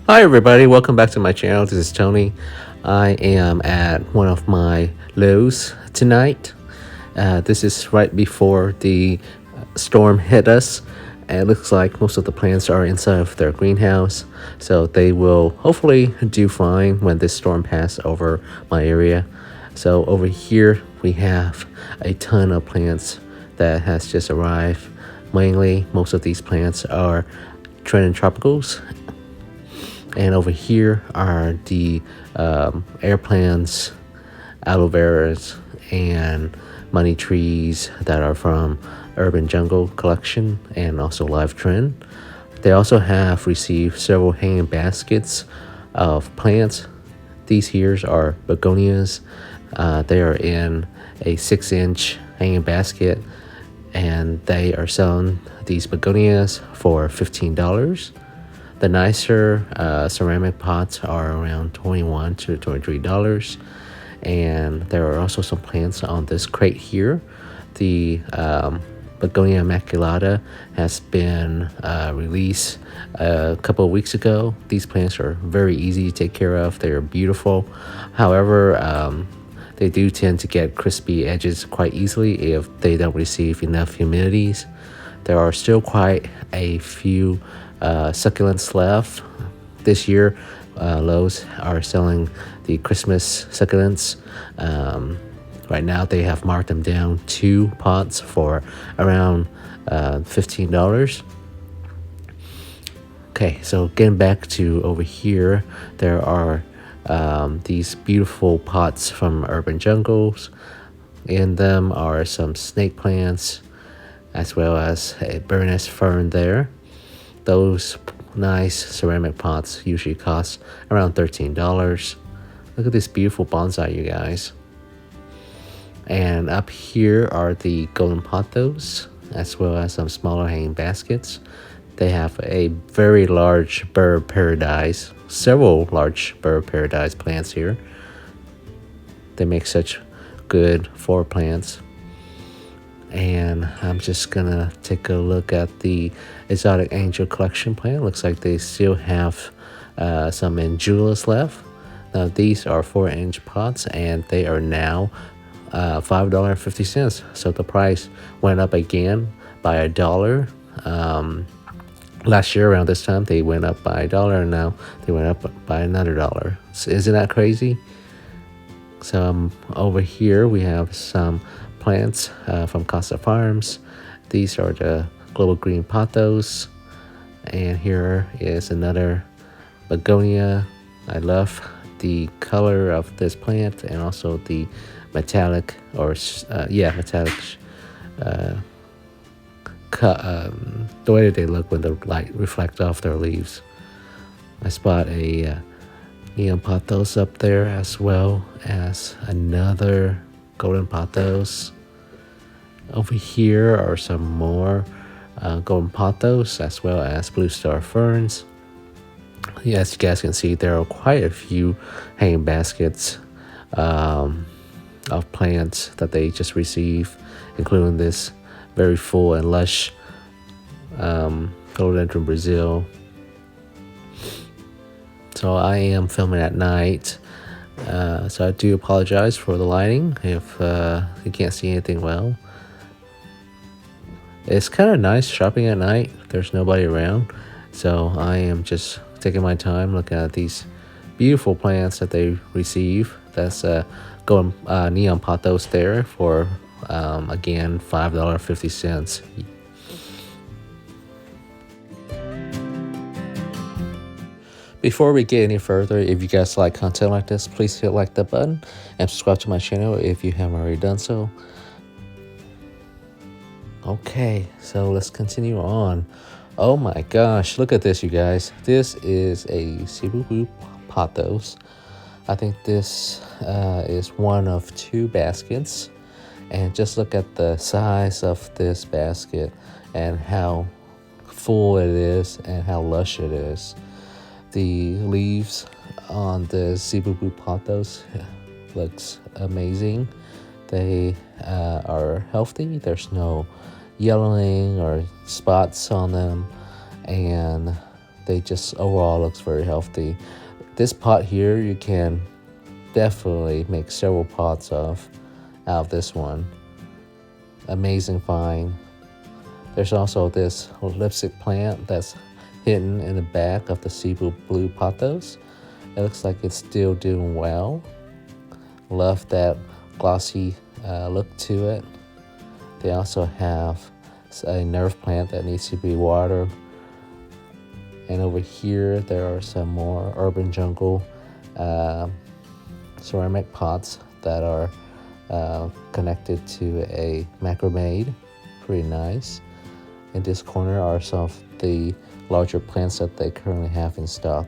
Hi everybody, welcome back to my channel. This is Tony. I am at one of my Lowe's tonight. This is right before the storm hit us. And it looks like most of the plants are inside of their greenhouse, so they will hopefully do fine when this storm passes over my area. So over here we have a ton of plants that has just arrived. Mainly, most of these plants are trending tropicals, and over here are the air plants, aloe veras, and money trees that are from Urban Jungle Collection and also Live Trend. They also have received several hanging baskets of plants. These here are begonias. They are in a 6-inch hanging basket, and they are selling these begonias for $15. The nicer ceramic pots are around $21 to $23. And there are also some plants on this crate here. The Begonia Immaculata has been released a couple of weeks ago. These plants are very easy to take care of. They are beautiful. However, they do tend to get crispy edges quite easily if they don't receive enough humidities. There are still quite a few succulents left. This year, Lowe's are selling the Christmas succulents. Right now, they have marked them down 2 pots for around $15. Okay, so getting back to over here, there are these beautiful pots from Urban Jungles. In them are some snake plants, as well as a Burness fern there. Those nice ceramic pots usually cost around $13. Look at this beautiful bonsai, you guys. And up here are the golden pothos, as well as some smaller hanging baskets. They have a very large bird paradise, several large bird paradise plants here. They make such good floor plants. And I'm just gonna take a look at the Exotic Angel Collection plant. Looks like they still have some Anguillas left. Now these are 4-inch pots, and they are now $5.50. So the price went up again by $1. Last year around this time they went up by $1, and now they went up by another $1. So isn't that crazy? So over here we have some plants from Costa Farms. These are the global green pothos, and here is another begonia. I love the color of this plant, and also the metallic the way that they look when the light reflects off their leaves. I spot a neon pothos up there, as well as another golden pothos. Over here are some more golden pothos, as well as blue star ferns. As you guys can see, there are quite a few hanging baskets of plants that they just received, including this very full and lush philodendron Brazil. So I am filming at night, so I do apologize for the lighting if you can't see anything well. It's kind of nice shopping at night. There's nobody around, so I am just taking my time looking at these beautiful plants that they receive. That's going neon pothos there for again $5.50. Before we get any further, if you guys like content like this, please hit like the button and subscribe to my channel if you haven't already done so. Okay, so let's continue on. Oh my gosh, look at this, you guys. This is a Cebu pothos. I think this is one of 2 baskets. And just look at the size of this basket and how full it is and how lush it is. The leaves on the Cebu pothos looks amazing. They are healthy. There's no yellowing or spots on them, and they just overall looks very healthy. This pot here, you can definitely make several pots out of this one. Amazing find. There's also this lipstick plant that's hidden in the back of the sea blue pothos. It looks like it's still doing well. Love that glossy look to it. They also have a nerve plant that needs to be watered. And over here, there are some more urban jungle ceramic pots that are connected to a macrame. Pretty nice. In this corner are some of the larger plants that they currently have in stock.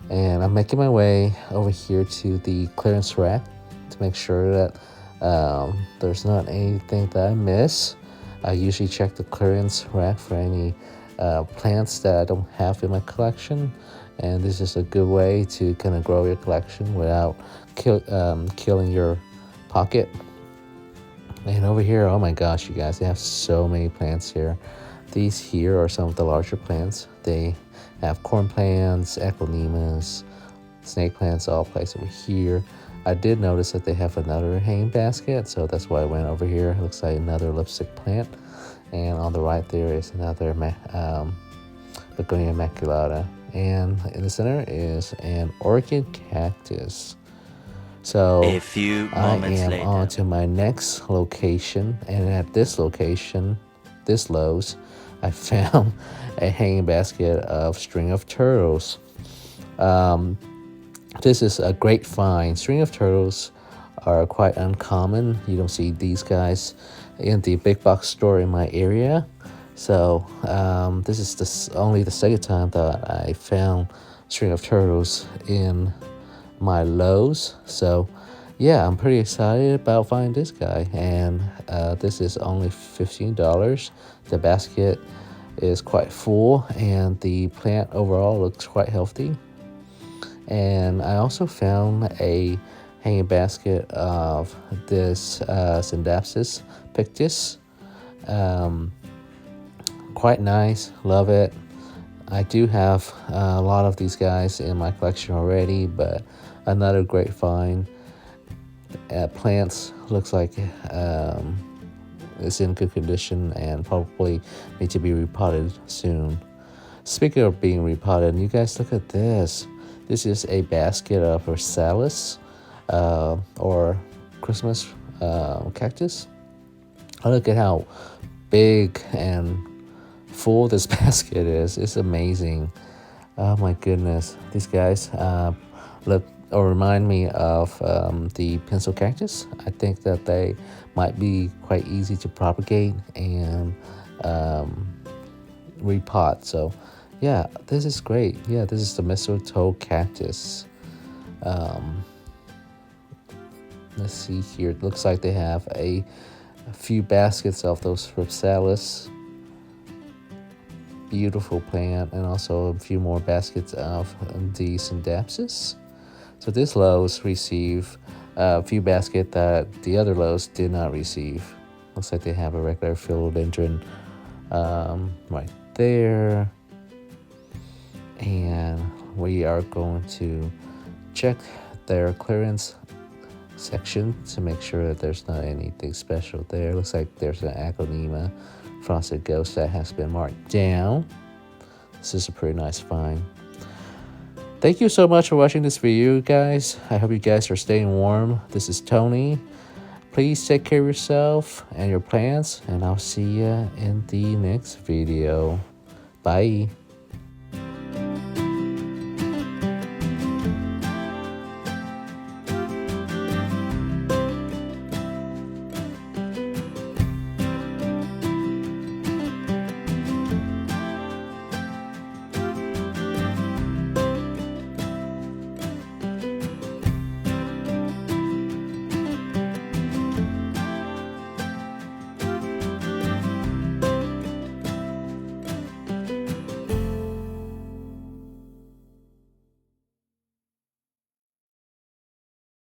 And I'm making my way over here to the clearance rack to make sure that there's not anything that I miss. I usually check the clearance rack for any plants that I don't have in my collection, and this is a good way to kind of grow your collection without killing your pocket. And over here, oh my gosh, you guys, they have so many plants here. These here are some of the larger plants. They have corn plants, aglaonemas, snake plants all placed over here. I did notice that they have another hanging basket, so that's why I went over here. It looks like another lipstick plant. And on the right there is another Begonia immaculata. And in the center is an orchid cactus. So A few I moments am later. on to my next location, and at this location, this Lowe's, I found a hanging basket of string of turtles. This is a great find. String of turtles are quite uncommon. You don't see these guys in the big box store in my area. So this is only the second time that I found string of turtles in my Lowe's. So yeah, I'm pretty excited about finding this guy. And this is only $15. The basket is quite full, and the plant overall looks quite healthy. And I also found a hanging basket of this Syndapsis pictus. Quite nice, love it. I do have a lot of these guys in my collection already, but another great find. Plants looks like it's in good condition and probably need to be repotted soon. Speaking of being repotted, you guys look at this. This is a basket of Versalis or Christmas cactus. Look at how big and full this basket is. It's amazing. Oh my goodness. These guys look or remind me of the pencil cactus. I think that they might be quite easy to propagate and repot. So yeah, this is great. Yeah, this is the mistletoe cactus. Let's see here. It looks like they have a few baskets of those Ripsalis. Beautiful plant, and also a few more baskets of the Syndapsis. So this Lowe's received a few baskets that the other Lowe's did not receive. Looks like they have a regular philodendron right there. And we are going to check their clearance section to make sure that there's not anything special there. Looks like there's an aglaonema frosted ghost that has been marked down. This is a pretty nice find. Thank you so much for watching this video, guys. I hope you guys are staying warm. This is Tony. Please take care of yourself and your plants, and I'll see you in the next video. Bye.